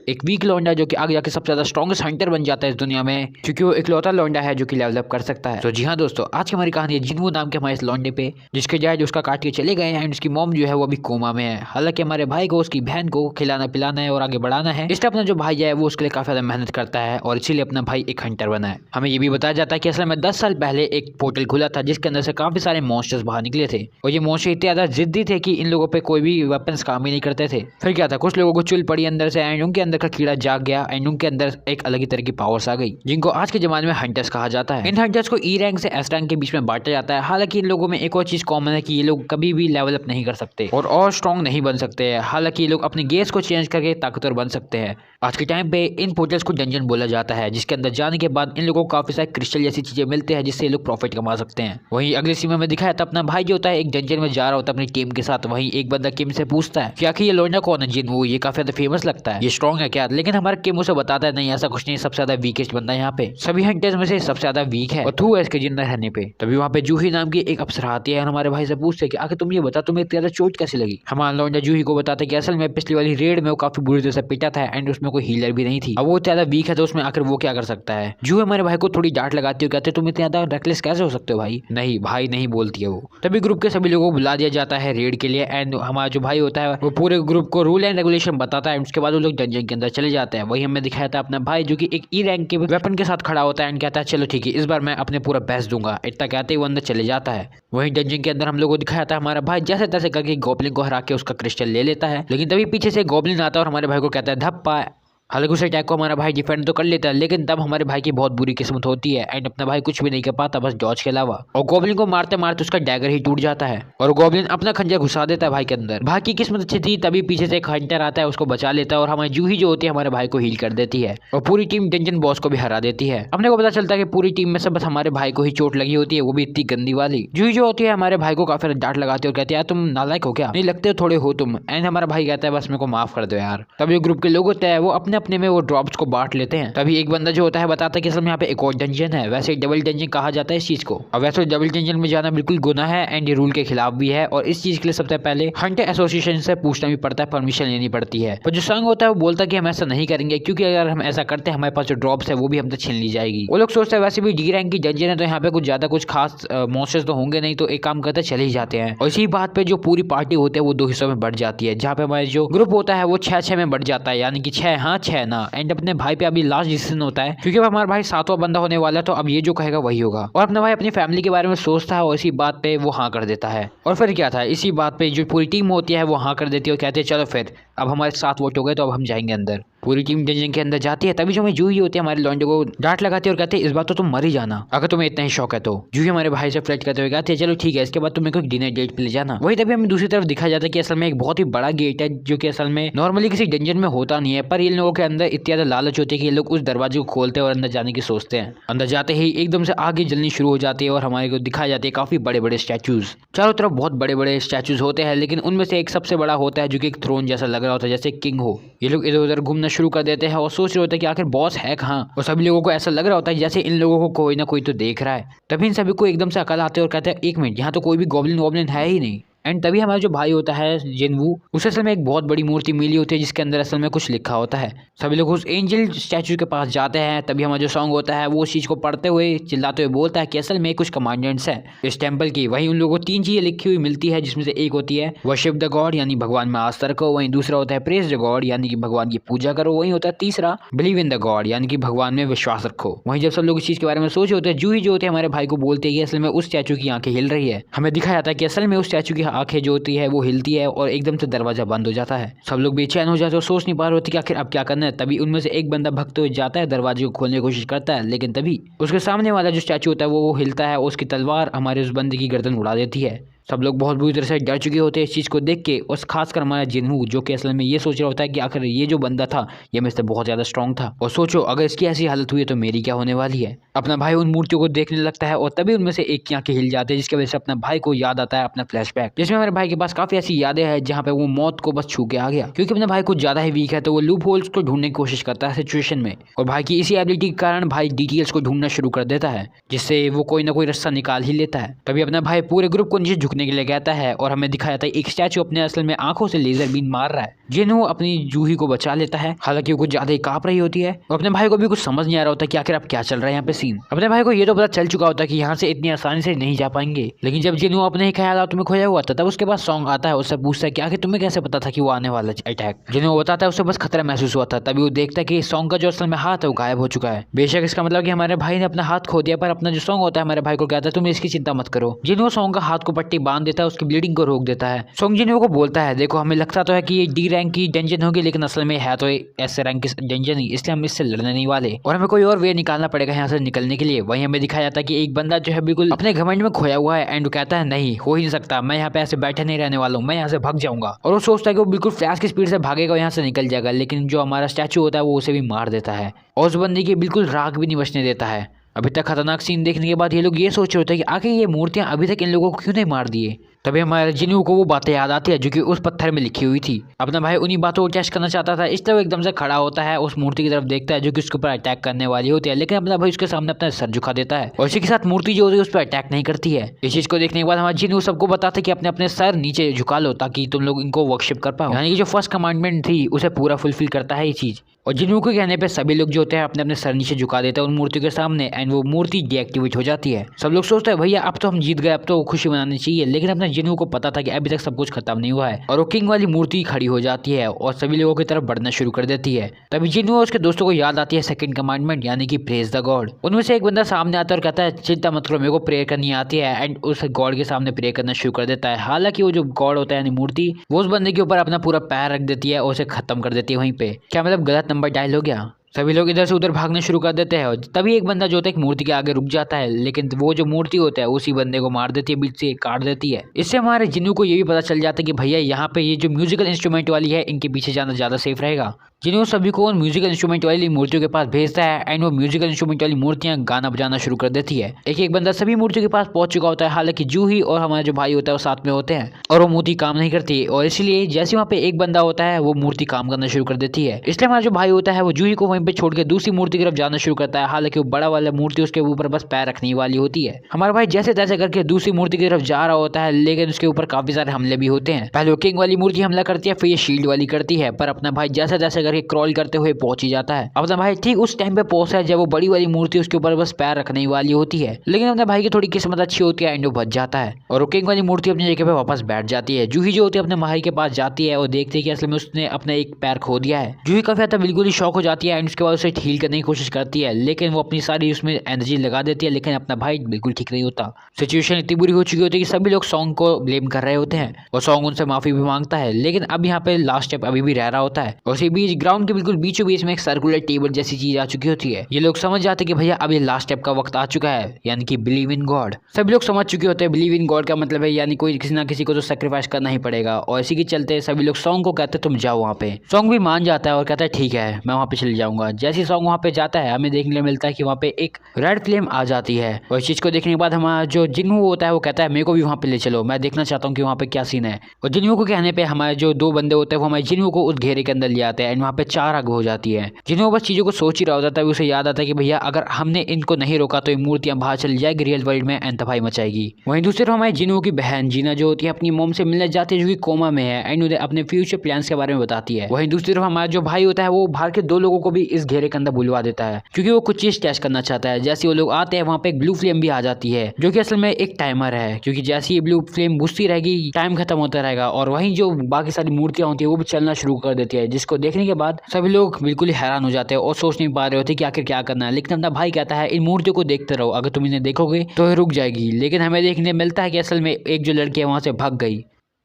एक वीक लौंडा जो कि आगे जाके सबसे ज्यादा स्ट्रॉन्गेस्ट हंटर बन जाता है इस दुनिया में, क्योंकि वो इकलौता लौंडा है जो कि लेवल अप कर सकता है। तो जी हाँ दोस्तों, आज की हमारी कहानी है जिन्वू नाम के हमारे इस लौंडे पे, जिसके डैड उसका काट के चले गए हैं एंड उसकी मॉम जो है वो अभी कोमा में है। हालांकि हमारे भाई को उसकी बहन को खिलाना पिलाना है और आगे बढ़ाना है, इसलिए अपना जो भाई है वो उसके लिए काफी ज्यादा मेहनत करता है और इसीलिए अपना भाई एक हंटर बना है। हमें ये भी बताया जाता है कि असल में 10 साल पहले एक पोर्टल खुला था जिसके अंदर से काफी सारे मॉन्स्टर्स बाहर निकले थे और ये मॉन्स्टर इतने ज्यादा जिद्दी थे कि इन लोगों पे कोई भी वेपन्स काम ही नहीं करते थे। फिर क्या था, कुछ लोगों को चुल पड़ी अंदर से एंड उनके अंदर का कीड़ा जाग गया एंड उनके अंदर एक अलग ही तरह की पावर्स आ गई, जिनको आज के जमाने में हंटर्स कहा जाता है। इन हंटर्स को ई रैंक से एस रैंक के बीच में बांटा जाता है। हालांकि इन लोगों में एक और चीज कॉमन है कि ये लोग कभी भी लेवल अप नहीं कर सकते और स्ट्रॉन्ग नहीं बन सकते हैं। हालांकि ये लोग अपने गेस को चेंज करके ताकतवर बन सकते हैं। आज के टाइम पे इन पोर्टल्स को डंजन बोला जाता है, जिसके अंदर जाने के बाद इन लोगों को काफी सारे क्रिस्टल जैसी चीजें मिलते हैं जिससे ये लोग प्रॉफिट कमा सकते हैं। वहीं अगले सीन में दिखाया था अपना भाई जो होता है एक डंजन में जा रहा होता है अपनी टीम के साथ। वहीं एक बंदा किम से पूछता है कि आखिर ये लौंडा कौन है जिन्वू, ये काफी ज्यादा फेमस लगता है, ये स्ट्रॉन्ग है क्या? लेकिन हमारा किम उसे बताता है नहीं ऐसा कुछ नहीं, सबसे ज्यादा वीकेस्ट बंदा यहाँ पे, सभी हंटर्स में से सबसे ज्यादा वीक है और थू है इसके जिंदा रहने पे। तभी वहाँ पे जूही नाम की एक अप्सरा आती है और हमारे भाई से पूछते है कि आखिर तुम ये बता तुम्हें इतनी ज्यादा चोट कैसे लगी। हमारा लौंडा जूही को बताते कि असल में पिछली वाली रेड में वो काफी बुरी तरह से पिटा था एंड उसमें कोई हीलर भी नहीं थी। अब वो ज्यादा वीक है तो उसमें आखिर वो क्या कर सकता है। जूही हमारे भाई को थोड़ी डांट लगाती है, कहते तुम इतने ज्यादा रेकलेस कैसे हो सकते हो भाई। नहीं भाई नहीं बोलती है वो। तभी ग्रुप के सभी लोगों को बुला दिया जाता है रेड के लिए एंड हमारा जो भाई होता है वो पूरे ग्रुप को रूल एंड रेगुलेशन बताता है। उसके बाद वो लोग डंजन के अंदर चले जाते हैं। वही हमें दिखाया था अपना भाई जो कि एक ई रैंक के वेपन के साथ खड़ा होता है एंड कहता है चलो ठीक है इस बार मैं अपने पूरा बेस्ट दूंगा। इतना कहते ही वो अंदर चले जाता है। वहीं डंजन के अंदर हम लोगों को दिखाया था हमारा भाई जैसे तैसे करके गॉब्लिन को हरा के उसका क्रिस्टल ले लेता है। लेकिन तभी पीछे से गॉब्लिन आता है और हमारे भाई को कहता है धप्पा। हालांकि उस अटैक को हमारा भाई डिफेंड तो कर लेता है, लेकिन तब हमारे भाई की बहुत बुरी किस्मत होती है एंड अपना भाई कुछ भी नहीं कर पाता बस डॉज के अलावा। और गॉब्लिन को मारते मारते उसका डैगर ही टूट जाता है और गॉब्लिन अपना खंजर घुसा देता है भाई के अंदर। भाई की किस्मत अच्छी थी, तभी पीछे से एक हंटर आता है उसको बचा लेता है और हमारी जूही जो होती है हमारे भाई को हील कर देती है और पूरी टीम डंजन बॉस को भी हरा देती है। अपने को पता चलता है कि पूरी टीम में से बस हमारे भाई को ही चोट लगी होती है, वो भी इतनी गंदी वाली। जूही जो होती है हमारे भाई को काफी डांट लगाती है और कहती है तुम नालायक हो क्या, नहीं लगते हो थोड़े हो तुम। एंड हमारा भाई कहता है बस मेरे को माफ कर दो यार। तभी ग्रुप के लोग होते हैं वो अपने अपने में वो ड्रॉप्स को बांट लेते हैं। तभी एक बंदा जो होता है बताता है कि असल में यहाँ पे एक और डंजन है, वैसे डबल डंजन कहा जाता है इस चीज को। और वैसे डबल डंजन में जाना बिल्कुल गुनाह है एंड ये रूल के खिलाफ भी है और इस चीज के लिए सबसे पहले हंटर एसोसिएशन से पूछना भी पड़ता है, परमिशन लेनी पड़ती है। पर जो संघ होता है वो बोलता है कि हम ऐसा नहीं करेंगे क्योंकि अगर हम ऐसा करते हैं हमारे पास जो ड्रॉप्स है वो भी हमसे छीन ली जाएगी। वो लोग सोचते हैं वैसे भी डी रैंक की डंजन है तो यहाँ पे कुछ ज्यादा कुछ खास मॉन्स्टर्स तो होंगे नहीं, तो एक काम करते चले ही जाते हैं। और इसी बात पे जो पूरी पार्टी होती है वो दो हिस्सों में बढ़ जाती है, जहाँ पे हमारे जो ग्रुप होता है वो 6-6 में बढ़ जाता है, यानी कि 6 हाँ 6 ना। एंड अपने भाई पे अभी लास्ट डिसीजन होता है क्योंकि अब हमारा भाई 7वां बंदा होने वाला है, तो अब ये जो कहेगा वही होगा। और अपना भाई अपनी फैमिली के बारे में सोचता है और इसी बात पे वो हाँ कर देता है। और फिर क्या था, इसी बात पे जो पूरी टीम होती है वो हाँ कर देती है और कहते हैं चलो फिर अब हमारे 7 वोट हो गए तो अब हम जाएंगे अंदर। पूरी टीम डंजन के अंदर जाती है। तभी जो हमें जूही होती है हमारे लौंडे को डांट लगाती है और कहते हैं इस बार तो तुम मर ही जाना अगर तुम्हें इतना ही शौक है तो। जूही हमारे भाई से फ्लर्ट करते हुए कहते हैं चलो ठीक है इसके बाद तुम्हें कोई डिनर डेट पे ले जाना। वही तभी हमें दूसरी तरफ दिखाया जाता है कि असल में एक बहुत ही बड़ा गेट है जो कि असल में नॉर्मली किसी डंजन में होता नहीं है, पर इन लोगों के अंदर इतनी ज्यादा लालच होती है कि ये लोग उस दरवाजे को खोलते हैं और अंदर जाने की सोचते हैं। अंदर जाते ही एकदम से आगे जलनी शुरू हो जाती है और हमारे को दिखाया जाती है काफी बड़े बड़े स्टैचूज। चारों तरफ बहुत बड़े बड़े स्टैचूज होते हैं, लेकिन उनमें से एक सबसे बड़ा होता है जो कि एक थ्रोन जैसा लग रहा होता है जैसे किंग हो। ये लोग इधर उधर घूमना शुरू कर देते हैं और सोच रहे होते हैं कि आखिर बॉस है कहाँ। और सभी लोगों को ऐसा लग रहा होता है जैसे इन लोगों को कोई ना कोई तो देख रहा है। तभी इन सभी को एकदम से अकल आते हैं और कहते हैं एक मिनट यहाँ तो कोई भी गॉब्लिन वॉब्लिन है ही नहीं। एंड तभी हमारा जो भाई होता है जिन्वू उसे असल में एक बहुत बड़ी मूर्ति मिली होती है जिसके अंदर असल में कुछ लिखा होता है। सभी लोग उस एंजल स्टैचू के पास जाते हैं। तभी हमारा जो सॉन्ग होता है वो उस चीज को पढ़ते हुए चिल्लाते हुए बोलता है कि असल में कुछ कमांडेंट्स हैं इस टेम्पल की। वहीं उन लोगों को 3 चीजें लिखी हुई मिलती है जिसमें से एक होती है वर्शिप द गॉड यानी भगवान में आस्था रखो, वहीं दूसरा होता है प्रेज द गॉड यानी कि भगवान की पूजा करो, वहीं होता है तीसरा बिलीव इन द गॉड यानी कि भगवान में विश्वास रखो। वहीं जब सब लोग इस चीज के बारे में सोचे होते हैं जूही जो होते हैं हमारे भाई को बोलते हैं कि असल में उस स्टैचू की आंखें हिल रही है। हमें दिखाया जाता है कि असल में उस स्टैचू की आंखें जो होती है वो हिलती है और एकदम से दरवाजा बंद हो जाता है। सब लोग बेचैन हो जाते हैं और सोच नहीं पा रहे होते कि आखिर अब क्या करना है। तभी उनमें से एक बंदा भगते हुए जाता है, दरवाजे को खोलने की कोशिश करता है, लेकिन तभी उसके सामने वाला जो स्टैचू होता है वो हिलता है और उसकी तलवार हमारे उस बंदे की गर्दन उड़ा देती है। सब लोग बहुत बुरी तरह से डर चुके होते हैं इस चीज़ को देख के, और खासकर हमारा जिन्वू जो कि असल में ये सोच रहा होता है कि आखिर ये जो बंदा था ये मेरे से बहुत ज़्यादा स्ट्रॉन्ग था, और सोचो अगर इसकी ऐसी हालत हुई है तो मेरी क्या होने वाली है। अपना भाई उन मूर्तियों को देखने लगता है और तभी उनमें से एक की आंखें हिल जाती है, जिसकी वजह से अपना भाई को याद आता है अपना फ्लैशबैक, जिसमें हमारे भाई के पास काफ़ी ऐसी यादें हैं जहाँ पे वो मौत को बस छू के आ गया। क्योंकि अपना भाई कुछ ज़्यादा ही वीक है तो वो लूप होल्स को ढूंढने की कोशिश करता है सिचुएशन में, और भाई की इसी एबिलिटी के कारण भाई डिटेल्स को ढूंढना शुरू कर देता है, जिससे वो कोई ना कोई रास्ता निकाल ही लेता है। तभी अपना भाई पूरे ग्रुप को नीचे रुकने के लिए कहता है और हमें दिखाया था एक स्टैचू अपने असल में आंखों से लेजर बीन मार रहा है। जिन्हो अपनी जूही को बचा लेता है, हालांकि वो कुछ ज्यादा ही कांप रही होती है और अपने भाई को भी कुछ समझ नहीं आ रहा होता कि आखिर अब क्या चल रहा है यहाँ पे सीन। अपने भाई को ये तो पता चल चुका होता है कि यहाँ से इतनी आसानी से नहीं जा पाएंगे, लेकिन जब जिन्हो अपने ही ख्यालात में खोया हुआ था तब उसके पास सॉन्ग आता है, उससे पूछता है कि आखिर तुम्हें कैसे पता था कि वो आने वाला अटैक। जिन्हो बताता है उसे बस खतरा महसूस हुआ था। तभी वो देखता है कि सॉन्ग का जो असल में हाथ है वो गायब हो चुका है। बेशक इसका मतलब कि हमारे भाई ने अपना हाथ खो दिया, पर अपना जो सॉन्ग होता है हमारे भाई को कहता है तुम इसकी चिंता मत करो। जिन्हो सॉन्ग का हाथ को पट्टी बांध देता है, उसकी ब्लीडिंग को रोक देता है। सॉन्ग जिन्हो को बोलता है देखो हमें लगता तो है कि ये डी रैंक की डेंजन होगी, लेकिन असल में है तो एस रैंक की डेंजन ही, इसलिए हम इससे लड़ने नहीं वाले और हमें कोई और वे निकालना पड़ेगा यहाँ से निकलने के लिए। वहीं हमें दिखाया जाता है कि एक बंदा जो है बिल्कुल अपने घमंड में खोया हुआ है एंड वो कहता है नहीं हो ही नहीं सकता, मैं यहाँ पे ऐसे बैठे नहीं रहने वाला हूँ, मैं यहाँ से भाग जाऊंगा। और वो सोचता है कि वो बिल्कुल फ्लैश की स्पीड से भागेगा, यहाँ से निकल जाएगा, लेकिन जो हमारा स्टैचू होता है वो उसे भी मार देता है और उस बंदे की बिल्कुल राख भी नहीं बचने देता है। अभी तक खतरनाक सीन देखने के बाद ये लोग ये सोच रहे होते हैं कि आखिर ये मूर्तियां अभी तक इन लोगों को क्यों नहीं मार दिए। तभी हमारे जिन्हो को वो बातें याद आती है जो कि उस पत्थर में लिखी हुई थी। अपना भाई उन्हीं बातों को टेस्ट करना चाहता था, इसलिए वो एकदम से खड़ा होता है, उस मूर्ति की तरफ देखता है जो कि उसके ऊपर अटैक करने वाली होती है, लेकिन अपना भाई उसके सामने अपना सर झुका देता है और इसी के साथ मूर्ति जो होती है उस पर अटैक नहीं करती है। इस चीज को देखने के बाद हमारा जिन्हो सबको बताता है कि अपने अपने सर नीचे झुका लो ताकि तुम लोग इनको वर्कशिप कर पाओ, यानी कि जो फर्स्ट कमांडमेंट थी उसे पूरा फुलफिल करता है ये चीज। और जिन्हो के कहने पे सभी लोग जो होते हैं अपने अपने सर नीचे झुका देते हैं उन मूर्ति के सामने एंड वो मूर्ति डीएक्टिवेट हो जाती है। सब लोग सोचते हैं भैया अब तो हम जीत गए, अब तो खुशी मनानी चाहिए, लेकिन अपने जिन्हो को पता था कि अभी तक सब कुछ खत्म नहीं हुआ है और वो किंग वाली मूर्ति खड़ी हो जाती है और सभी लोगों की तरफ बढ़ना शुरू कर देती है। तभी जिन्हो और उसके दोस्तों को याद आती है सेकंड कमांडमेंट यानी कि प्रेज द गॉड। उनमें से एक बंदा सामने आता है और कहता है चिंता मत करो मेरे को प्रेयर करनी आती है एंड उस गॉड के सामने प्रेयर करना शुरू कर देता है। हालांकि वो जो गॉड होता है यानी मूर्ति वो उस बंदे के ऊपर अपना पूरा पैर रख देती है और उसे खत्म कर देती है वहीं पे। क्या मतलब गलत नंबर डायल हो गया? सभी लोग इधर से उधर भागने शुरू कर देते हैं और तभी एक बंदा जो होता है एक मूर्ति के आगे रुक जाता है, लेकिन वो जो मूर्ति होता है उसी बंदे को मार देती है, बीच से काट देती है। इससे हमारे जिन्हो को ये भी पता चल जाता है कि भैया यहाँ पे ये जो म्यूजिकल इंस्ट्रूमेंट वाली है इनके पीछे जाना ज्यादा सेफ रहेगा। जिन्हों सभी को उन म्यूजिकल इंस्ट्रूमेंट वाली मूर्तियों के पास भेजता है एंड वो म्यूजिकल इंस्ट्रूमेंट वाली मूर्तियां गाना बजाना शुरू कर देती है। एक एक बंदा सभी मूर्तियों के पास पहुंच चुका होता है, हालांकि जूही और हमारा जो भाई होता है वो साथ में होते हैं और वो मूर्ति काम नहीं करती और इसलिए जैसे वहाँ पे एक बंदा होता है वो मूर्ति काम करना शुरू कर देती है। इसलिए हमारा जो भाई होता है वो जूही को वहीं पे छोड़ के दूसरी मूर्ति की तरफ जाना शुरू करता है, हालांकि वो बड़ा वाला मूर्ति उसके ऊपर बस पैर रखने वाली होती है। हमारा भाई जैसे तैसे करके दूसरी मूर्ति की तरफ जा रहा होता है, लेकिन उसके ऊपर काफी सारे हमले भी होते हैं। पहले वो किंग वाली मूर्ति हमला करती है, फिर ये शील्ड वाली करती है, पर अपना भाई जैसे तैसे करके क्रॉल करते हुए पहुंच ही जाता है। अपना भाई ठीक उस टाइम पे पहुंचता है जब वो बड़ी वाली मूर्ति उसके ऊपर बस पैर रखने वाली होती है, लेकिन अपने भाई की थोड़ी किस्मत अच्छी होती है एंड वो बच जाता है और वो किंग वाली मूर्ति अपनी जगह पे वापस बैठ जाती है। जूही जो होती है अपने भाई के पास जाती है और देखती है कि असल में उसने अपना एक पैर खो दिया है। जूही काफी ज्यादा बिल्कुल ही शॉक हो जाती है एंड उसके बाद उसे हील करने की कोशिश करती है, लेकिन वो अपनी सारी उसमें एनर्जी लगा देती है, लेकिन अपना भाई बिल्कुल ठीक नहीं होता। सिचुएशन इतनी बुरी हो चुकी होती है कि सभी लोग सॉन्ग को ब्लेम कर रहे होते हैं और सॉन्ग उनसे माफी भी मांगता है, लेकिन अब यहाँ पे लास्ट स्टेप अभी भी रह रहा होता है और उसी बीच ग्राउंड के बिल्कुल बीचों बीच में एक सर्कुलर टेबल जैसी चीज आ चुकी होती है। ये लोग समझ जाते कि भैया अब ये लास्ट स्टेप का वक्त आ चुका है, यानी कि बिलीव इन गॉड। सभी लोग समझ चुके होते हैं बिलीव इन गॉड का मतलब है यानी कोई किसी ना किसी को तो सेक्रीफाइस करना ही पड़ेगा और इसी के चलते सभी लोग सॉन्ग को कहते हैं तुम जाओ वहाँ पे। सॉन्ग भी मान जाता है और कहता है ठीक है मैं वहाँ पे चले जाऊंगा। जैसे सॉन्ग वहाँ पे जाता है हमें देखने को मिलता है कि वहाँ पे एक रेड फ्लेम आ जाती है और इस चीज को देखने के बाद हमारा जो जिन्हो होता है वो कहता है मेरे को भी वहाँ पे ले चलो, मैं देखना चाहता हूँ कि वहाँ पे क्या सीन है। और जिन्हो को कहने पे हमारे जो दो बंदे होते हैं वो हमारे जिन्हो को उस घेरे के अंदर ले आते हैं एंड वहाँ पे 4 आग हो जाती है। जिन्हो बस चीजों को सोच ही रहा होता है, उसे याद आता है कि भैया अगर हमने इनको नहीं रोका तो ये मूर्तियां बाहर चली जाएगी रियल वर्ल्ड में एंड तबाही मचाएगी। वहीं दूसरी तरफ हमारे जिन्हो की बहन जीना जो होती है अपनी मोम से मिलने जाती है जो कि कोमा में है एंड उन्हें अपने फ्यूचर प्लान्स के बारे में बताती है। वहीं दूसरी तरफ हमारा जो भाई होता है वो बाहर के 2 लोगों को भी इस घेरे के अंदर बुलवा देता है क्योंकि वो कुछ चीज टेस्ट करना चाहता है। जैसे वो लोग आते हैं वहाँ पे एक ब्लू फ्लेम भी आ जाती है जो कि असल में एक टाइमर है, क्योंकि जैसे ये ब्लू फ्लेम बुझती रहेगी टाइम खत्म होता रहेगा और वहीं जो बाकी सारी मूर्तियां होती है वो भी चलना शुरू कर देती है, जिसको देखने के बाद सभी लोग बिल्कुल ही हैरान हो जाते हैं और सोच नहीं पा रहे होते कि आखिर क्या करना है। लेकिन अपना भाई कहता है इन मूर्तियों को देखते रहो, अगर तुम इन्हें देखोगे तो ये रुक जाएगी। लेकिन हमें देखने मिलता है कि असल में एक जो लड़की है वहां से भाग गई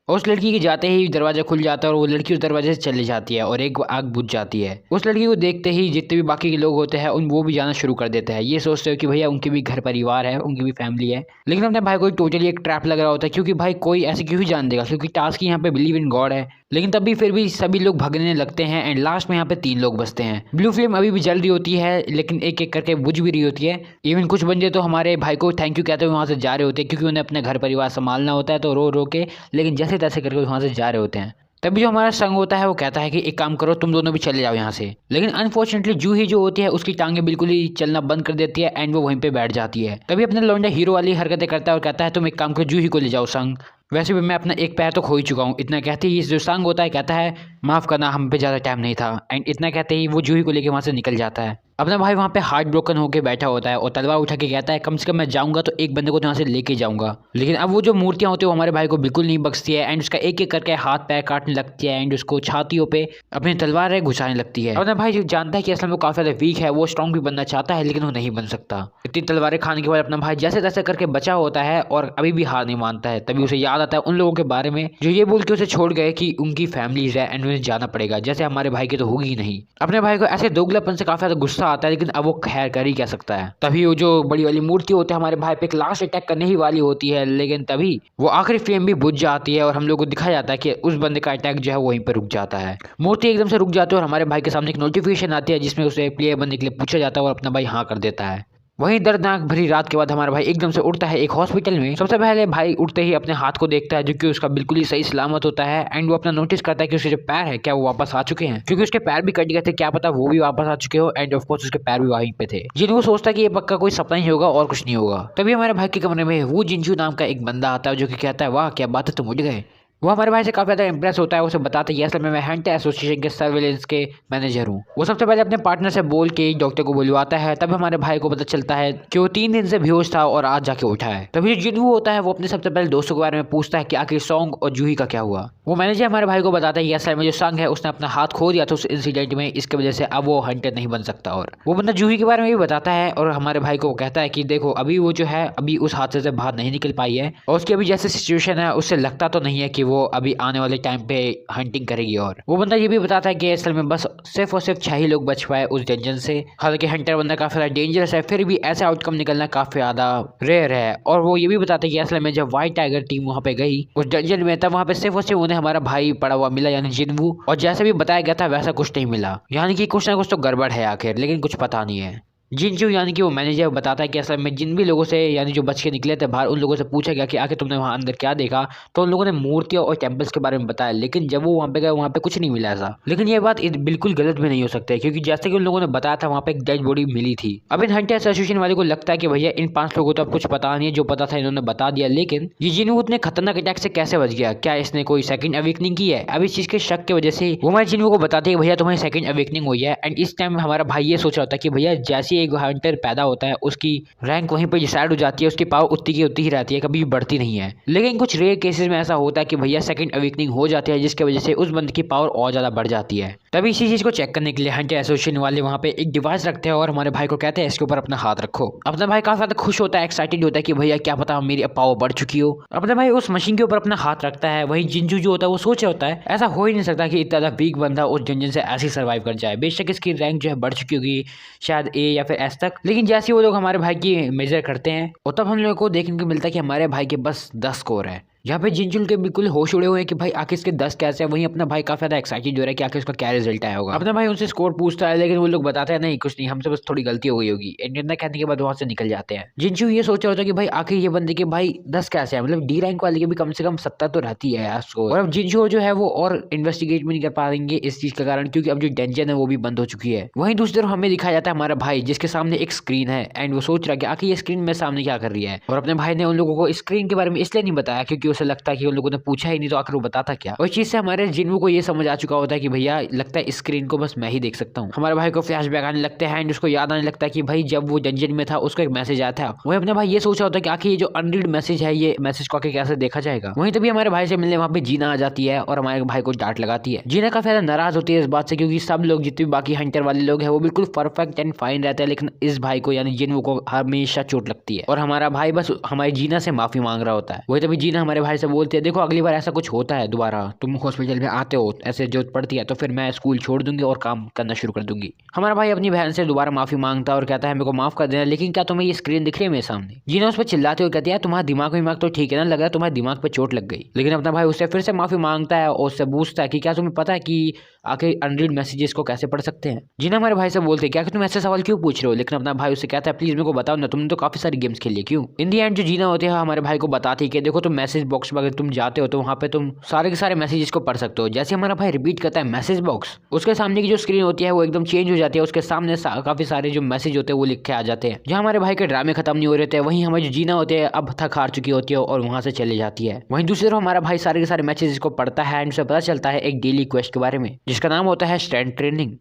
और उस लड़की के जाते ही दरवाजा खुल जाता है और वो लड़की उस दरवाजे से चली जाती है और एक आग बुझ जाती है। उस लड़की को देखते ही जितने भी बाकी के लोग होते हैं वो भी जाना शुरू कर देते हैं। ये सोचते हो कि भैया उनके भी घर परिवार है, उनकी भी फैमिली है, लेकिन अपने भाई को टोटली एक ट्रैप लग रहा होता है क्योंकि भाई कोई ऐसे क्यों ही जान देगा, क्योंकि टास्क यहाँ पे बिलीव इन गॉड है। लेकिन तब भी फिर भी सभी लोग भागने लगते हैं एंड लास्ट में यहाँ पे 3 लोग बचते हैं। ब्लू फ्लेम अभी भी जल रही होती है लेकिन एक एक करके बुझ भी रही होती है। इवन कुछ बंदे तो हमारे भाई को थैंक यू कहते हुए वहाँ से जा रहे होते हैं क्योंकि उन्हें अपने घर परिवार संभालना होता है, तो रो रो के लेकिन जैसे तैसे करके वहाँ से जा रहे होते हैं। तभी जो हमारा संग होता है वो कहता है कि एक काम करो तुम दोनों भी चले जाओ यहाँ से, लेकिन अनफॉर्चुनेटली जूही जो होती है उसकी टांगे बिल्कुल ही चलना बंद कर देती है एंड वो वहीं पे बैठ जाती है। तभी अपने लौंडा हीरो वाली हरकतें करता है और कहता है तुम एक काम करो जूही को ले जाओ संग। वैसे भी मैं अपना एक पैर तो खो ही चुका हूँ। इतना कहते ही जो सांग होता है कहता है माफ करना, हम पे ज्यादा टाइम नहीं था। एंड इतना कहते ही वो जूही को लेके वहां से निकल जाता है। अपना भाई वहाँ पे हार्ट ब्रोकन होकर बैठा होता है और तलवार उठा के कहता है कम से कम मैं जाऊंगा तो एक बंदे को यहाँ से लेके जाऊंगा। लेकिन अब वो जो मूर्तियां होती है वो हमारे भाई को बिल्कुल नहीं बख्शती है एंड उसका एक एक करके हाथ पैर काटने लगती है एंड उसको छातियों पे अपनी तलवार घुसाने लगती है। अपना भाई जो जानता है कि असल में वो काफी ज्यादा वीक है, वो स्ट्रॉन्ग भी बनना चाहता है लेकिन वो नहीं बन सकता। इतनी तलवारें खाने के बाद अपना भाई जैसे तैसे करके बचा होता है और अभी भी हार नहीं मानता है। तभी उसे याद आता है उन लोगों के बारे में जो ये बोल के उसे छोड़ गए कि उनकी फैमिलीज है एंड उन्हें जाना पड़ेगा, जैसे हमारे भाई की तो होगी ही नहीं। अपने भाई को ऐसे दोगलापन से काफी ज्यादा गुस्सा आता है लेकिन अब वो खैर कर ही क्या सकता है। तभी वो जो बड़ी वाली मूर्ति होती है हमारे भाई पे एक लास्ट अटैक करने ही वाली होती है, लेकिन तभी वो आखिरी फ्लेम भी बुझ जाती है और हम लोग को दिखाया जाता है कि उस बंदे का अटैक जो है वहीं पर रुक जाता है। मूर्ति एकदम से रुक जाती है और हमारे भाई के सामने एक नोटिफिकेशन आती है जिसमें उसे प्लेयर बनने के लिए पूछा जाता है और अपना भाई हाँ कर देता है। वहीं दर्दनाक भरी रात के बाद हमारा भाई एकदम से उठता है एक हॉस्पिटल में। सबसे पहले भाई उठते ही अपने हाथ को देखता है जो कि उसका बिल्कुल ही सही सलामत होता है एंड वो अपना नोटिस करता है कि उसके जो पैर है क्या वो वापस आ चुके हैं, क्योंकि उसके पैर भी कट गए थे, क्या पता वो भी वापस आ चुके हो एंड ऑफ कोर्स उसके पैर भी वहीं पे थे। जिनको सोचता है कि ये पक्का कोई सपना ही होगा और कुछ नहीं होगा। तभी हमारे भाई के कमरे में वो जिंजू नाम का एक बंदा आता है जो कि कहता है वाह क्या बात है तुम उठ गए। वो हमारे भाई से काफी ज्यादा इंप्रेस होता है, उसे बताता है असल में मैं हंटर एसोसिएशन के सर्विलेंस के मैनेजर हूँ। वो सबसे पहले अपने पार्टनर से बोल के डॉक्टर को बुलवाता है। तब हमारे भाई को पता चलता है कि वो 3 दिन से बेहोश था और आज जाके उठा है। तभी जो जिन्हू होता है वो अपने सबसे पहले दोस्तों के बारे में पूछता है कि आखिर सॉन्ग और जूही का क्या हुआ। वो मैनेजर हमारे भाई को बताता है कि असल में जो सॉन्ग है उसने अपना हाथ खो दिया था उस इंसिडेंट में, इसकी वजह से अब वो हंटर नहीं बन सकता। और वो बंदा जूही के बारे में भी बताता है और हमारे भाई को कहता है कि देखो अभी वो जो है अभी उस हादसे से बाहर नहीं निकल पाई है और उसकी अभी जैसे सिचुएशन है उससे लगता तो नहीं है कि वो अभी आने वाले टाइम पे हंटिंग करेगी। और वो बंदा ये भी बताता है कि असल में बस सिर्फ और सिर्फ 6 ही लोग बच पाए उस डंजन से। हालांकि हंटर बंदा काफी ज्यादा डेंजरस है, फिर भी ऐसा आउटकम निकलना काफी ज्यादा रेयर है। और वो ये भी बताता है कि असल में जब व्हाइट टाइगर टीम वहां पे गई उस डंजन में तब वहां पे सिर्फ और सिर्फ उन्हें हमारा भाई पड़ा हुआ मिला यानी जिन्वू, और जैसे भी बताया गया था वैसा कुछ नहीं मिला, यानी कि कुछ ना कुछ तो गड़बड़ है आखिर, लेकिन कुछ पता नहीं है। जिनचू यानी कि वो मैनेजर बताता है कि असल में जिन भी लोगों से यानी जो बच के निकले थे बाहर उन लोगों से पूछा गया कि आखिर तुमने वहाँ अंदर क्या देखा, तो उन लोगों ने मूर्तियों और टेम्पल्स के बारे में बताया, लेकिन जब वो वहाँ पे गए वहाँ पे कुछ नहीं मिला ऐसा। लेकिन ये बात बिल्कुल गलत भी नहीं हो सकती है क्योंकि जैसे कि उन लोगों ने बताया था वहाँ पे एक डेड बॉडी मिली थी। अब इन हंटर एसोसिएशन वाले को लगता है कि भैया इन 5 लोगों को तो अब कुछ पता नहीं है, जो पता था इन्होंने बता दिया, लेकिन ये जिन्हू उतने खतरनाक अटैक से कैसे बच गया, क्या इसने कोई सेकंड अवेकनिंग की है। अब इस चीज के शक की वजह से वो हमारे जिन्हू को बताते हैं भैया तुम्हारी सेकंड अवेकनिंग हुई है। एंड इस टाइम हमारा भाई ये सोच रहा होता है कि भैया जैसे एक हंटर होता है उसकी रैंक वहीं पर डिसाइड हो जाती है, उसकी पावर उतनी की उतनी ही रहती है, कभी भी बढ़ती नहीं है। लेकिन कुछ रेयर केसेस में ऐसा होता है कि भैया सेकंड अवेकनिंग हो जाती है जिसकी वजह से उस बंदे की पावर और ज्यादा बढ़ जाती है। तभी इसी चीज को चेक करने के लिए हंटर एसोसिएशन वाले वहां पे एक डिवाइस रखते हैं और हमारे भाई को कहते हैं इसके ऊपर अपना हाथ रखो। अपना भाई काफी ज्यादा खुश होता है, एक्साइटेड होता है कि भैया क्या पता मेरी पावर बढ़ चुकी हो। अपना भाई उस मशीन के ऊपर अपना हाथ रखता है। वही जिंजू जो होता है वो सोच रहा होता है ऐसा हो ही नहीं सकता कि इतना वीक बंदा उस डंजन से ऐसे सर्वाइव कर जाए। बेशक इसकी रैंक जो है बढ़ चुकी होगी शायद ए या फिर एस तक, लेकिन जैसे वो लोग हमारे भाई की मेजर करते हैं और तब हम लोगों को देखने को मिलता है कि हमारे भाई के बस 10 स्कोर है। यहाँ पे जिंजुल के बिल्कुल होश उड़े हुए हैं कि भाई आखिर इसके 10 कैसे है। वहीं अपना भाई काफी ज्यादा एक्साइटेड हो रहा है कि आखिर उसका क्या रिजल्ट आया होगा। अपना भाई उनसे स्कोर पूछता है लेकिन वो लोग बताते हैं नहीं कुछ नहीं, हमसे बस थोड़ी गलती हो गई होगी। इतना कहने के बाद वहां से निकल जाते हैं। जिंजू ये सोच रहा होता है कि भाई आखिर ये बंदे के भाई 10 कैसे है, मतलब डी रैंक वाले के भी कम से कम 70 तो रहती है यार स्कोर। और अब जिंजू जो है वो और इन्वेस्टिगेट भी नहीं कर पाएंगे इस चीज के कारण क्योंकि अब जो डेंजन है वो भी बंद हो चुकी है। वहीं दूसरी तरफ हमें दिखाया जाता है हमारा भाई जिसके सामने एक स्क्रीन है एंड वो सोच रहा है कि आखिर ये स्क्रीन मेरे सामने क्या कर रही है। और अपने भाई ने उन लोगों को स्क्रीन के बारे में इसलिए नहीं बताया क्योंकि उसे लगता है कि उन लोगों ने पूछा ही नहीं तो आखिर वो बताता क्या। और इस चीज से हमारे जिन्हू को ये समझ आ चुका होता है कि भैया लगता है स्क्रीन को बस मैं ही देख सकता हूँ। हमारे भाई को फ्लैशबैक आने लगते हैं एंड उसको याद आने लगता है कि भाई जब वो डंजन में था उसको एक मैसेज आया था। वही अपने भाई ये सोच रहा होता है कि आखिर ये जो अनरीड मैसेज है ये मैसेज को आके कैसे देखा जाएगा। वहीं तभी हमारे भाई से मिलने वहाँ पे जीना आ जाती है और हमारे भाई को डांट लगाती है। जीना काफी ज्यादा नाराज होती है इस बात से क्योंकि सब लोग जितने भी बाकी हंटर वाले लोग हैं वो बिल्कुल परफेक्ट एंड फाइन रहते हैं, लेकिन इस भाई को यानी जिन्हू को हमेशा चोट लगती है और हमारा भाई बस हमारी जीना से माफी मांग रहा होता है। वही तभी जीना हमारे भाई से बोलती है देखो अगली बार ऐसा कुछ होता है दोबारा तुम हॉस्पिटल में आते हो ऐसे जरूरत पड़ती है तो फिर मैं स्कूल छोड़ दूंगी और काम करना शुरू कर दूंगी। हमारा भाई अपनी बहन से दोबारा माफी मांगता है और कहता है मेरे को माफ कर देना, लेकिन क्या तुम्हें ये स्क्रीन दिख रही है मेरे सामने। जीना उस पर चिल्लाते हुए कहती है तुम्हारा दिमाग तो ठीक है ना, लग रहा है तुम्हारे दिमाग पे चोट लग गई। लेकिन अपना भाई उससे फिर से माफी मांगता है और उससे पूछता है कि क्या तुम्हें पता है कि आखिर अनरीड मैसेजेस को कैसे पढ़ सकते हैं। जीना हमारे भाई से बोलते हैं क्या कि तुम ऐसे सवाल क्यों पूछ रहे हो, लेकिन अपना भाई उससे कहता है प्लीज मेरे को बताओ ना, तुमने तो काफी सारी गेम्स खेली क्यों। इन दी एंड जो जीना होते हैं हमारे भाई को बताती है कि देखो तुम मैसेज बॉक्स में अगर तुम जाते हो तो वहाँ पे तुम सारे के सारे मैसेजेस को पढ़ सकते हो। जैसे हमारा भाई रिपीट करता है मैसेज बॉक्स, उसके सामने की जो स्क्रीन होती है वो एकदम चेंज हो जाती है, उसके सामने काफी सारे जो मैसेज होते हैं वो लिख के आ जाते हैं। जहाँ हमारे भाई के ड्रामे खत्म नहीं हो रहे थे वहीं हमारी जो जीना होते हैं अब थक हार चुकी होती है और वहां से चले जाती है। वहीं दूसरी तरफ हमारा भाई सारे के सारे मैसेज को पढ़ता है एंड उसे पता चलता है एक डेली क्वेस्ट के बारे में जिसका नाम होता है स्ट्रेंथ ट्रेनिंग।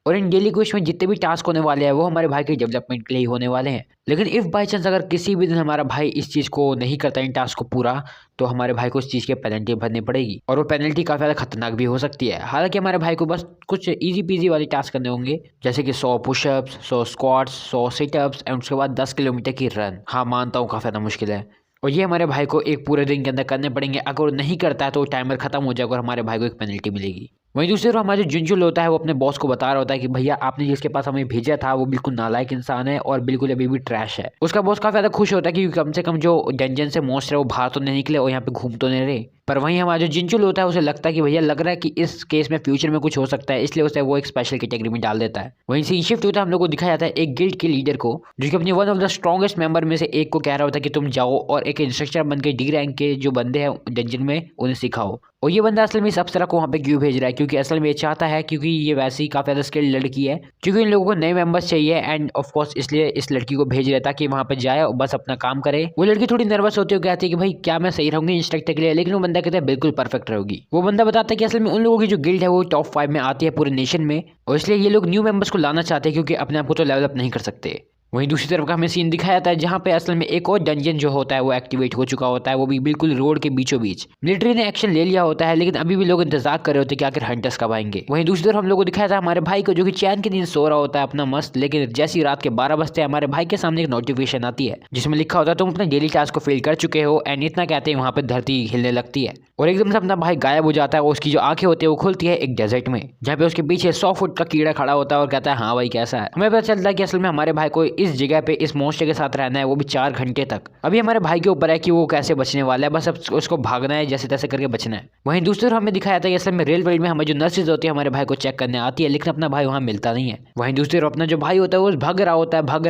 और इन डेली क्वेस्ट में जितने भी टास्क होने वाले हैं वो हमारे भाई के डेवलपमेंट के लिए ही होने वाले हैं। लेकिन इफ बाई चांस अगर किसी भी दिन हमारा भाई इस चीज़ को नहीं करता इन टास्क को पूरा, तो हमारे भाई को उस चीज़ की पेनल्टी भरनी पड़ेगी और वो पेनल्टी काफ़ी ज़्यादा खतरनाक भी हो सकती है। हालांकि हमारे भाई को बस कुछ इजी पीजी वाले टास्क करने होंगे, जैसे कि 100 पुशअप्स, 100 स्क्वाट्स, 100 सिटअप्स एंड उसके बाद 10 किलोमीटर की रन। हाँ मानता हूँ काफ़ी ज़्यादा मुश्किल है और ये हमारे भाई को एक पूरे दिन के अंदर करने पड़ेंगे। अगर वो नहीं करता है तो टाइमर खत्म हो जाएगा और हमारे भाई को एक पेनल्टी मिलेगी। वहीं दूसरी तरफ हमारा जो जुनजुल होता है वो अपने बॉस को बता रहा होता है कि भैया आपने जिसके पास हमें भेजा था वो बिल्कुल नालायक इंसान है और बिल्कुल अभी भी ट्रैश है। उसका बॉस काफी ज्यादा खुश होता है कि कम से कम जो डंजन से मॉन्स्टर है वो बाहर तो नहीं निकले और यहाँ पे घूम तो नहीं रहे। पर वहीं हमारा जो जिंजुल होता है उसे लगता है कि भैया लग रहा है कि इस केस में फ्यूचर में कुछ हो सकता है, इसलिए उसे वो एक स्पेशल कैटेगरी में डाल देता है। वहीं सीन शिफ्ट होता है, हम लोग को दिखाया जाता है एक गिल्ड के लीडर को जो कि अपनी one of the strongest member में से एक को कह रहा होता है कि तुम जाओ और एक इंस्ट्रक्टर बन के डी रैंक के जो बंदे हैं डंजन में उन्हें सिखाओ। और ये बंदा असल में इस अप्सरा को वहाँ पे क्यों भेज रहा है, क्योंकि असल में ये चाहता है, क्योंकि ये वैसे ही काफ़ी ज़्यादा स्किल्ड लड़की है, क्योंकि इन लोगों को नए मेंबर्स चाहिए एंड ऑफ कोर्स इसलिए इस लड़की को भेज रहा था कि वहाँ पे जाए और बस अपना काम करे। वो लड़की थोड़ी नर्वस होती है, कहती है कि भाई क्या मैं सही रहूंगी इंस्ट्रक्टर के लिए, लेकिन वो बंदा कहता है बिल्कुल परफेक्ट रहोगी। वो बंदा बताता है कि असल में उन लोगों की जो गिल्ड है वो टॉप 5 में आती है पूरे नेशन में और इसलिए ये लोग न्यू मेंबर्स को लाना चाहते हैं क्योंकि अपने आप को तो लेवल अप नहीं कर सकते। वहीं दूसरी तरफ का हमें सीन दिखाया जाता है जहाँ पे असल में एक और डंजन जो होता है वो एक्टिवेट हो चुका होता है, वो भी बिल्कुल रोड के बीचों बीच। मिलिट्री ने एक्शन ले लिया होता है लेकिन अभी भी लोग इंतजार कर रहे होते हैं कि आखिर हंटर्स कब आएंगे। वहीं दूसरी तरफ हम लोग को दिखाया था हमारे भाई को जो कि चैन के दिन सो रहा होता है अपना मस्त, लेकिन जैसी रात के 12 बजते हैं हमारे भाई के सामने एक नोटिफिकेशन आती है जिसमें लिखा होता है तुम अपने डेली टास्क को फेल कर चुके हो एंड इतना कहते हैं वहाँ पे धरती हिलने लगती है और एकदम से अपना भाई गायब हो जाता है और उसकी जो आंखें होती है वो खुलती है एक डेजर्ट में जहाँ पे उसके पीछे 100 फुट का कीड़ा खड़ा होता है और कहता है हाँ भाई कैसा है। हमें पता चलता है कि असल में हमारे भाई को इस जगह पे इस मॉन्स्टर के साथ रहना है, वो भी 4 घंटे तक। अभी हमारे भाई के ऊपर है कि वो कैसे बचने वाला है, बस अब उसको भागना है, जैसे तैसे करके बचना है। वहीं दूसरी तरफ हमें दिखाया था कि असल में रेल वर्ल्ड में हमारी जो नर्सेज होती है हमारे भाई को चेक करने आती है, लेकिन अपना भाई वहाँ मिलता नहीं है। वहीं दूसरी तरफ अपना जो भाई होता है वो भाग रहा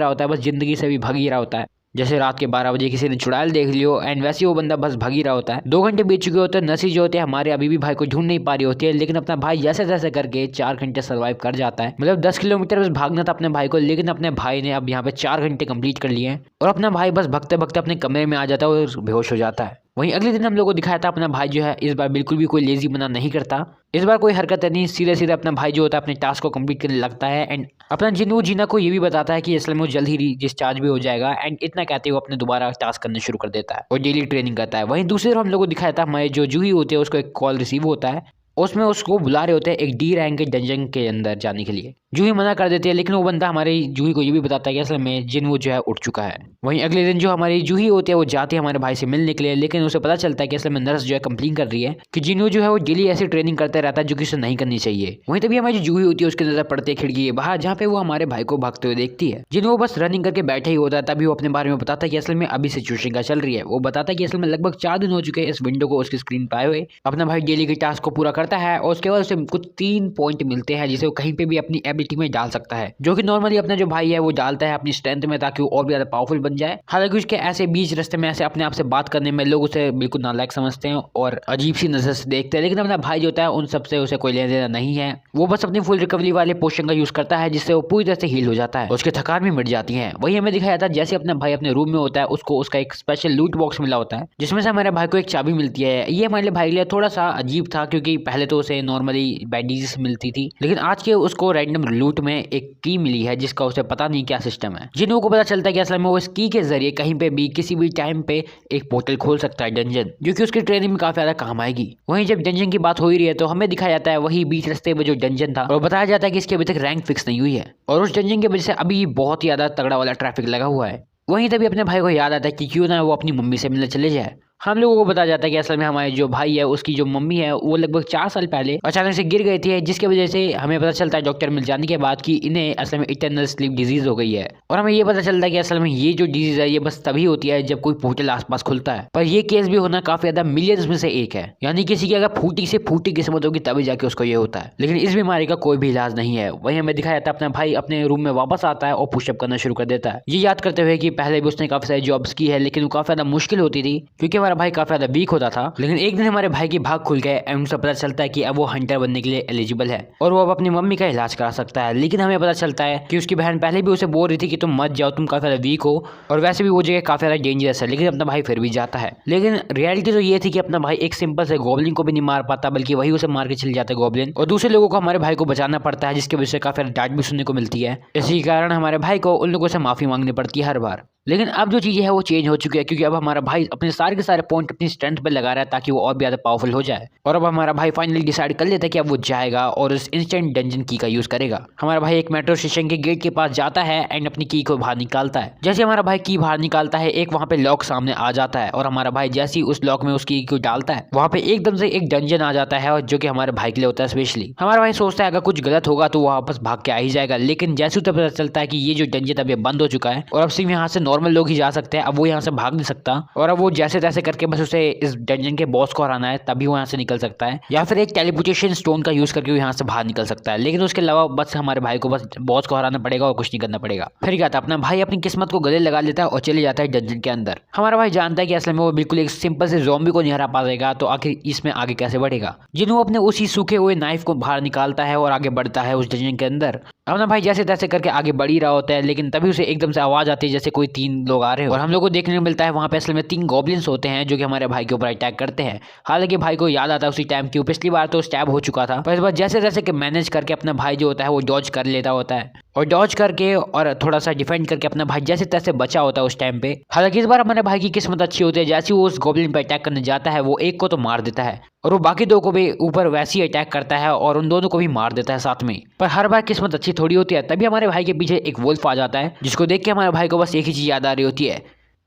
होता है, बस जिंदगी से भी भाग ही रहा होता है। जैसे रात के 12 बजे किसी ने चुड़ैल देख लियो एंड वैसे वो बंदा बस भाग ही रहा होता है। 2 घंटे बीत चुके होते हैं, नर्सेज जो होते हैं हमारे अभी भी भाई को ढूंढ नहीं पा रही होती है, लेकिन अपना भाई जैसे तैसे करके 4 घंटे सर्वाइव कर जाता है। मतलब 10 किलोमीटर बस भागना था अपने भाई को, लेकिन अपने भाई ने अब यहाँ पे 4 घंटे कंप्लीट कर लिए हैं और अपना भाई बस भगते भगते अपने कमरे में आ जाता है और बेहोश हो जाता है। वहीं अगले दिन हम लोग को दिखाया था अपना भाई जो है इस बार बिल्कुल भी कोई लेजी बना नहीं करता, इस बार कोई हरकत नहीं, सीधे सीधे अपना भाई जो होता है अपने टास्क को कंप्लीट करने लगता है एंड अपना जिन्नू जीना को ये भी बताता है कि असल में वो जल्द ही डिस्चार्ज भी हो जाएगा एंड इतना कहते हुए अपने दोबारा टास्क करना शुरू कर देता है और डेली ट्रेनिंग करता है। वहीं दूसरी तरफ हम लोग को दिखाया था हमारे जो जूही होती है उसको एक कॉल रिसीव होता है, उसमें उसको बुला रहे होते हैं एक डी रैंक के डंजन के अंदर जाने के लिए। जूही मना कर देती है, लेकिन वो बंदा हमारी जूही को ये भी बताता है कि असल में जिन्नू जो है उठ चुका है। वहीं अगले दिन जो हमारी जूही होती है वो जाती है हमारे भाई से मिलने के लिए, लेकिन उसे पता चलता है कि असल में नर्स जो है कंप्लेन कर रही है कि जिन्नू जो है वो डेली ऐसी ट्रेनिंग करते रहता है जो कि उसे नहीं करनी चाहिए। वहीं तभी हमारी जो जूही होती है उसकी नजर पड़ती है खिड़की के बाहर जहाँ पे वो हमारे भाई को भागते हुए देखती है। जिन्नू बस रनिंग करके बैठे ही होता है, तभी वो अपने बारे में बताता है कि असल में अभी सिचुएशन क्या चल रही है। वो बताता है कि असल में लगभग 4 दिन हो चुके हैं इस विंडो को उसकी स्क्रीन पर आए हुए। अपना भाई डेली के टास्क को पूरा करता है और उसके बाद उसे कुछ 3 पॉइंट मिलते हैं जिसे वो कहीं पे भी अपनी एबिलिटी में डाल सकता है, जो कि नॉर्मली अपना जो भाई है वो डालता है अपनी स्ट्रेंथ में ताकि वो और भी ज्यादा पावरफुल बन जाए। हालांकि उसके ऐसे बीच रास्ते में ऐसे अपने आप से बात करने में लोग उसे बिल्कुल नालायक समझते हैं और अजीब सी नजर से देखते हैं, लेकिन अपना भाई जो होता है उन सबसे उसे कोई लेना देना नहीं है। वो बस अपनी फुल रिकवरी वाले पोशन का यूज करता है जिससे वो पूरी तरह से हील हो जाता है, उसके थकान भी मिट जाती है। वही हमें दिखाया जाता है जैसे अपना भाई अपने रूम में होता है उसको उसका एक स्पेशल लूट बॉक्स मिला होता है जिसमें से हमारे भाई को एक चाबी मिलती है। ये हमारे भाई के लिए थोड़ा सा अजीब था क्योंकि पहले तो उसे नॉर्मली बैंडेजेस मिलती थी, लेकिन आज के उसको रैंडम लूट में एक की मिली है जिसका उसे पता नहीं क्या सिस्टम है। जिन्हों को पता चलता है कि असल में वो इस की के जरिए कहीं पे भी किसी भी टाइम पे एक पोर्टल खोल सकता है डंजन, जो कि उसकी ट्रेनिंग में काफी ज्यादा काम आएगी। वहीं जब डंजन की बात हो ही रही है तो हमें दिखाया जाता है वही बीच रास्ते में जो डंजन था और बताया जाता है कि इसकी अभी तक रैंक फिक्स नहीं हुई है और उस डंजन की वजह से अभी बहुत ही ज्यादा तगड़ा वाला ट्रैफिक लगा हुआ है। वहीं तभी अपने भाई को याद आता है कि क्यों ना वो अपनी मम्मी से मिलने चले जाए। हम लोगों को बताया जाता है कि असल में हमारे जो भाई है उसकी जो मम्मी है वो लगभग 4 साल पहले अचानक से गिर गई थी, जिसकी वजह से हमें पता चलता है डॉक्टर मिल जाने के बाद कि इन्हें असल में इटर्नल स्लीप डिजीज हो गई है। और हमें ये पता चलता है कि असल में ये जो डिजीज है ये बस तभी होती है जब कोई पोर्टल आसपास खुलता है, पर ये केस भी होना काफी ज्यादा मिलियंस में से एक है, यानी किसी की अगर फूटी से फूटी किस्मत होगी तभी जाके उसको ये होता है। लेकिन इस बीमारी का कोई भी इलाज नहीं है। वही हमें दिखाया जाता है अपना भाई अपने रूम में वापस आता है और पुशअप करना शुरू कर देता है, ये याद करते हुए कि पहले भी उसने काफी सारी जॉब्स की है लेकिन वो काफी ज्यादा मुश्किल होती थी क्योंकि हमारा हमारा भाई काफी ज्यादा वीक होता था, लेकिन एक दिन हमारे भाई की भाग खुल गए एंड उसे पता चलता है कि अब वो हंटर बनने के लिए एलिजिबल है और वो अब अपनी मम्मी का इलाज करा सकता है। लेकिन हमें पता चलता है कि उसकी बहन पहले भी उसे बोल रही थी कि तुम मत जाओ, तुम काफी ज्यादा वीक हो और वैसे भी वो जगह काफी ज्यादा डेंजरस है, लेकिन अपना भाई फिर भी जाता है। लेकिन रियलिटी तो ये थी कि अपना भाई एक सिंपल से गॉब्लिन को भी नहीं मार पाता, बल्कि वही उसे मार के चले जाता है गॉब्लिन, और दूसरे लोगों को हमारे भाई को बचाना पड़ता है, जिसकी वजह से काफी डांट भी सुनने को मिलती है। इसी कारण हमारे भाई को उन लोगों से माफी मांगनी पड़ती है हर बार। लेकिन अब जो चीजें है वो चेंज हो चुकी है, क्योंकि अब हमारा भाई अपने सारे के सारे पॉइंट अपनी स्ट्रेंथ पे लगा रहा है ताकि वो और भी ज्यादा पावरफुल हो जाए। और अब हमारा भाई फाइनली डिसाइड कर लेता है कि अब वो जाएगा और उस इंस्टेंट डंजन की का यूज करेगा। हमारा भाई एक मेट्रो स्टेशन के गेट के पास जाता है एंड अपनी की को बाहर निकालता है। जैसे हमारा भाई की बाहर निकालता है, एक वहां पे लॉक सामने आ जाता है और हमारा भाई जैसे ही उस लॉक में उस की को डालता है, वहां पे एकदम से एक डंजन आ जाता है, और जो कि हमारे भाई के लिए होता है स्पेशली। हमारा भाई सोचता है अगर कुछ गलत होगा तो वो वापस भाग के आ ही जाएगा, लेकिन जैसे उसे पता चलता है कि ये जो डंजन अब बंद हो चुका है और अब सिर्फ यहाँ से नॉर्मल लोग ही जा सकते हैं, अब वो यहाँ से भाग नहीं सकता, और अब वो जैसे तैसे करके बस उसे इस डंजन के बॉस को हराना है तभी वो यहाँ से निकल सकता है, या फिर एक टेलीपोर्टेशन स्टोन का यूज करके वो यहाँ से बाहर निकल सकता है। लेकिन उसके अलावा बस हमारे भाई को बस बॉस को हराना पड़ेगा और कुछ नहीं करना पड़ेगा। फिर क्या था, अपना भाई अपनी किस्मत को गले लगा लेता है और चले जाता है डंजन के अंदर। हमारा भाई जानता है कि असल में वो बिल्कुल एक सिंपल से ज़ॉम्बी को नहीं हरा पाएगा, तो आखिर इसमें आगे कैसे बढ़ेगा। जिन वो अपने उसी सूखे हुए नाइफ को बाहर निकालता है और आगे बढ़ता है उस डंजन के अंदर। अपना भाई जैसे तैसे करके आगे बढ़ ही रहा होता है, लेकिन तभी उसे एकदम से आवाज आती है जैसे कोई 3 लोग आ रहे हो, और हम लोग को देखने को मिलता है वहां पे असल में 3 गॉब्लिन्स होते हैं जो कि हमारे भाई के ऊपर अटैक करते हैं। हालांकि भाई को याद आता है उसी टाइम की पिछली बार तो स्टैब हो चुका था, पर इस बार जैसे तैसे के मैनेज करके अपना भाई जो होता है वो डॉज कर लेता होता है, और डॉज करके और थोड़ा सा डिफेंड करके अपना भाई जैसे तैसे बचा होता है उस टाइम पे। हालांकि इस बार हमारे भाई की किस्मत अच्छी होती है, जैसे वो उस गॉब्लिन पे अटैक करने जाता है वो एक को तो मार देता है और वो बाकी 2 को भी ऊपर वैसे ही अटैक करता है और उन दोनों को भी मार देता है साथ में। पर हर बार किस्मत अच्छी थोड़ी होती है, तभी हमारे भाई के पीछे एक वुल्फ आ जाता है, जिसको देख के हमारे भाई को बस एक ही चीज याद आ रही होती है,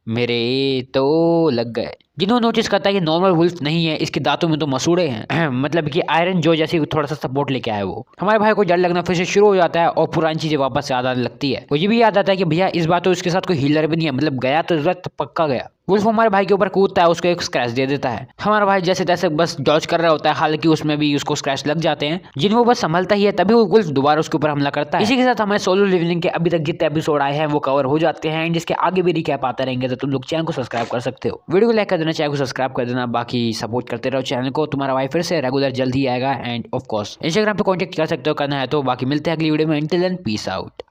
मेरे तो लग गए। जिन्होंने नोटिस करता है कि नॉर्मल वुल्फ नहीं है, इसके दांतों में तो मसूड़े हैं मतलब कि आयरन जो जैसे थोड़ा सा सपोर्ट लेके आया वो। हमारे भाई को डर लगना फिर से शुरू हो जाता है और पुरानी चीजें वापस याद आने लगती है। वो ये भी याद आता है कि भैया इस बार तो इसके साथ कोई हीलर भी नहीं है, मतलब गया तो इस बार पक्का गया। वुल्फ हमारे भाई के ऊपर कूदता है, उसको एक स्क्रैच दे देता है। हमारा भाई जैसे तैसे बस डॉज कर रहा होता है, हालांकि उसमें भी उसको स्क्रैच लग जाते हैं, जिन वो बस संभलता ही है, तभी वो वुल्फ दोबारा उसके ऊपर हमला करता है। इसी के साथ हमारे सोलो लिविंग के अभी तक जितने एपिसोड आए हैं वो कवर हो जाते हैं, एंड जिसके आगे भी रिकैप आते रहेंगे, तो तुम लोग चैनल को सब्सक्राइब कर सकते हो। वीडियो को लाइक कर देना, चैनल को सब्सक्राइब कर देना, बाकी सपोर्ट करते रहो चैनल को। तुम्हारा भाई फिर से रेगुलर जल्द ही आएगा, एंड ऑफ कोर्स इंस्टाग्राम पे कांटेक्ट कर सकते हो, करना है तो। बाकी मिलते हैं अगली वीडियो में, अंटिल देन पीस आउट।